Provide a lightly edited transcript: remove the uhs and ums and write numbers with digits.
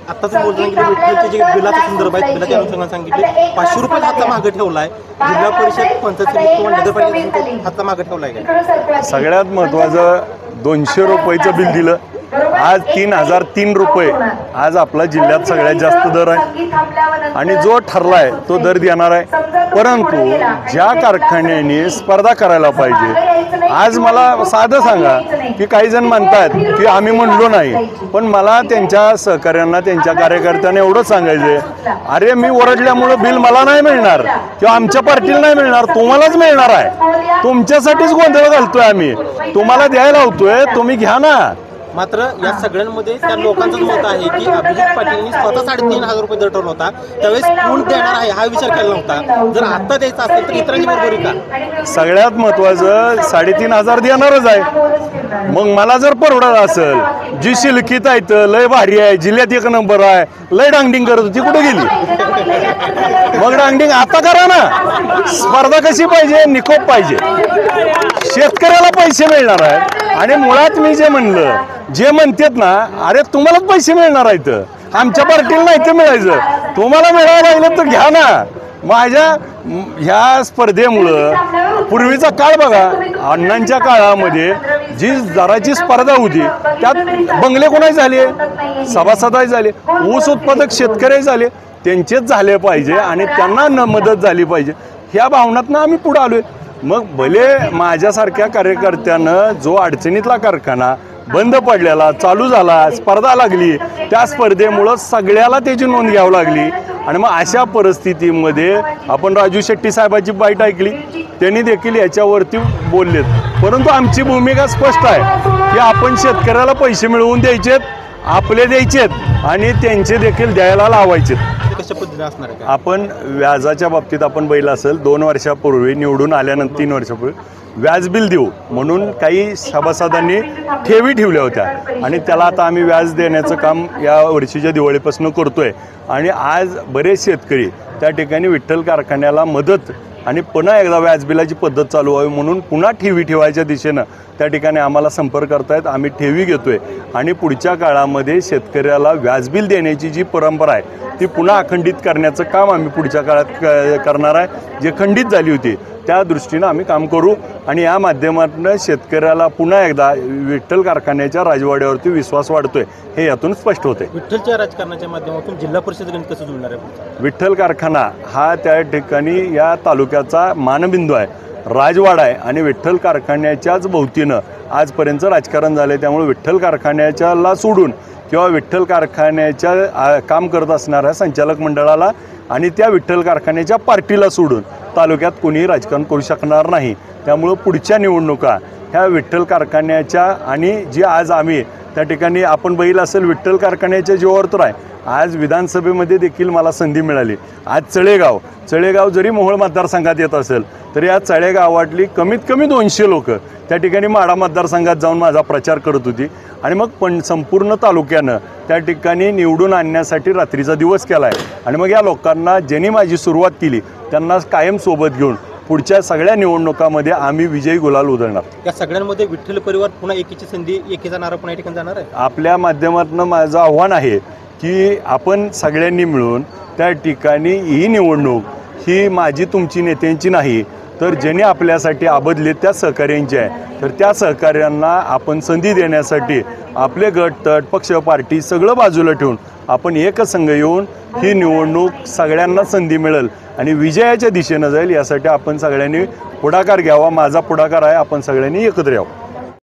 आता तुम्ही बोलताना की विठ्ठलचे जे बिलाचा संदर्भ आहे बिलाच्या अनुषंगाने सांगितले 500 रुपये हातचा मागे ठेवलाय जिल्हा परिषद पंचायत समिती किंवा नगरपालिका हातचा मागे ठेवलाय काय? सगळ्यात महत्त्वाचं 200 रुपयाचं बिल दिलं, आज 3003 रुपये आज आपला जिल्ह्यात सगळ्यात जास्त दर आहे आणि जो ठरलाय तो दर देणार आहे। परंतु ज्या कारखान्याने स्पर्धा करायला पाहिजे, आज मला साधं सांगा की काही जण म्हणतात की आम्ही म्हणलो नाही, पण मला त्यांच्या सहकार्यांना त्यांच्या कार्यकर्त्यांना एवढंच सांगायचंय, अरे मी ओरडल्यामुळं बिल मला नाही मिळणार किंवा आमच्या पार्टीला नाही मिळणार, तुम्हालाच मिळणार आहे। तुमच्यासाठीच गोंधळ घालतोय आम्ही, तुम्हाला द्यायला होतोय, तुम्ही घ्या ना। मात्र या सगळ्यांमध्ये त्या लोकांचं मत आहे की अभिजित पाटील स्वतः 3,500 रुपये दर ठरवला होता, त्यावेळेस कोण देणार आहे हा विचार केला नव्हता। जर आता द्यायचा असेल तर इतरांनी बरोबरी का? सगळ्यात महत्वाचं 3,500 देणारच आहे। मग मला जर परवडत असेल, जी शिलकीत आहे तर लय भारी आहे, जिल्ह्यात 1 नंबर आहे, लय डांगडिंग करत होती, कुठे गेली? मग डांगडिंग आता करा ना। स्पर्धा कशी पाहिजे? निकोप पाहिजे, शेतकऱ्याला पैसे मिळणार आहेत। आणि मुळात मी जे म्हणलं, जे म्हणतात ना, अरे तुम्हालाच पैसे मिळणार आहेत, आमच्या पार्टीला नाही तर मिळायचं, तुम्हाला मिळायला लागलं तर घ्या ना। माझ्या ह्या स्पर्धेमुळं पूर्वीचा काळ बघा, अण्णांच्या काळामध्ये जी दराची स्पर्धा होती त्यात बंगले कोणाचे झाले? सभासदाही झाले, ऊस उत्पादक शेतकरी झाले, त्यांचेच झाले पाहिजे आणि त्यांना मदत झाली पाहिजे, ह्या भावनातनं आम्ही पुढे आलोय। मग भले माझ्यासारख्या कार्यकर्त्यानं जो अडचणीतला कारखाना बंद पडलेला चालू झाला, स्पर्धा लागली, त्या स्पर्धेमुळं सगळ्याला त्याची नोंद घ्यावी लागली आणि मग अशा परिस्थितीमध्ये आपण राजू शेट्टी साहेबांची बाईट ऐकली, त्यांनी देखील याच्यावरती बोललेत। परंतु आमची भूमिका स्पष्ट आहे की आपण शेतकऱ्याला पैसे मिळवून द्यायचेत, आपले द्यायचेत आणि त्यांचे देखील द्यायला लावायचेत। कशा पद्धतीने असणार आहे? आपण व्याजाच्या बाबतीत आपण बैल असेल 2 वर्षापूर्वी निवडून आल्यानंतर 3 वर्षापूर्वी व्याज बिल देऊ म्हणून काही सभासदांनी ठेवी ठेवल्या होत्या आणि त्याला आता आम्ही व्याज देण्याचं काम या वर्षीच्या दिवाळीपासून करतोय आणि आज बरेच शेतकरी त्या ठिकाणी विठ्ठल कारखान्याला मदत आणि पुन्हा एकदा व्याज बिलाची पद्धत चालू व्हावी म्हणून पुन्हा ठेवी ठेवायच्या दिशेनं त्या ठिकाणी आम्हाला संपर्क करतायत। आम्ही ठेवी घेतोय आणि पुढच्या काळामध्ये शेतकऱ्याला व्याज बिल देण्याची जी परंपरा आहे ती पुन्हा अखंडित करण्याचं काम आम्ही पुढच्या काळात करणार आहे। जे खंडित झाली होती त्या दृष्टीनं आम्ही काम करू आणि या माध्यमातून शेतकऱ्याला पुन्हा एकदा विठ्ठल कारखान्याच्या राजवाड्यावरती विश्वास वाढतोय हे यातून स्पष्ट होते। विठ्ठलच्या राजकारणाच्या माध्यमातून जिल्हा परिषद गणित कसं जुळणार आहे? विठ्ठल कारखाना हा त्या ठिकाणी या तालुक्याचा मानबिंदू आहे, राजवाडा आहे आणि विठ्ठल कारखान्याच्याच भोवतीनं आजपर्यंत राजकारण झालं आहे। त्यामुळे विठ्ठल कारखान्याच्याला सोडून किंवा विठ्ठल कारखान्याच्या काम करत असणाऱ्या संचालक मंडळाला आणि त्या विठ्ठल कारखान्याच्या पार्टीला सोडून तालुक्यात कोणीही राजकारण करू शकणार नाही। त्यामुळं पुढच्या निवडणुका ह्या विठ्ठल कारखान्याच्या आणि जी आज आम्ही त्या ठिकाणी आपण बैल असेल विठ्ठल कारखान्याच्या जीवावर तर आहे। आज विधानसभेमध्ये देखील मला संधी मिळाली। आज चळेगाव जरी मोहोळ मतदारसंघात येत असेल तरी या चळेगावातली कमीत कमी 200 लोक त्या ठिकाणी माढा मतदारसंघात जाऊन माझा प्रचार करत होती आणि मग पण संपूर्ण तालुक्यानं त्या ठिकाणी निवडून आणण्यासाठी रात्रीचा दिवस केला आहे आणि मग या लोकांना ज्यांनी माझी सुरुवात केली त्यांना कायम सोबत घेऊन पुढच्या सगळ्या निवडणुकामध्ये आम्ही विजयी गुलाल उधळणार। या सगळ्यांमध्ये विठ्ठल परिवार पुन्हा एकीची संधी एकीचा नारा पुन्हा ठिकाणी जाणार आहे। आपल्या माध्यमातून माझं आव्हान आहे की आपण सगळ्यांनी मिळून त्या ठिकाणी ही निवडणूक ही माझी तुमची नेत्यांची नाही तर ज्यांनी आपल्यासाठी आबदले त्या सहकार्यांची आहे, तर त्या सहकार्यांना आपण संधी देण्यासाठी आपले गट तट पक्ष पार्टी सगळं बाजूला ठेवून आपण एकसंघ येऊन ही निवडणूक सगळ्यांना संधी मिळेल आणि विजयाच्या दिशेनं जाईल यासाठी आपण सगळ्यांनी पुढाकार घ्यावा। माझा पुढाकार आहे, आपण सगळ्यांनी एकत्र यावं।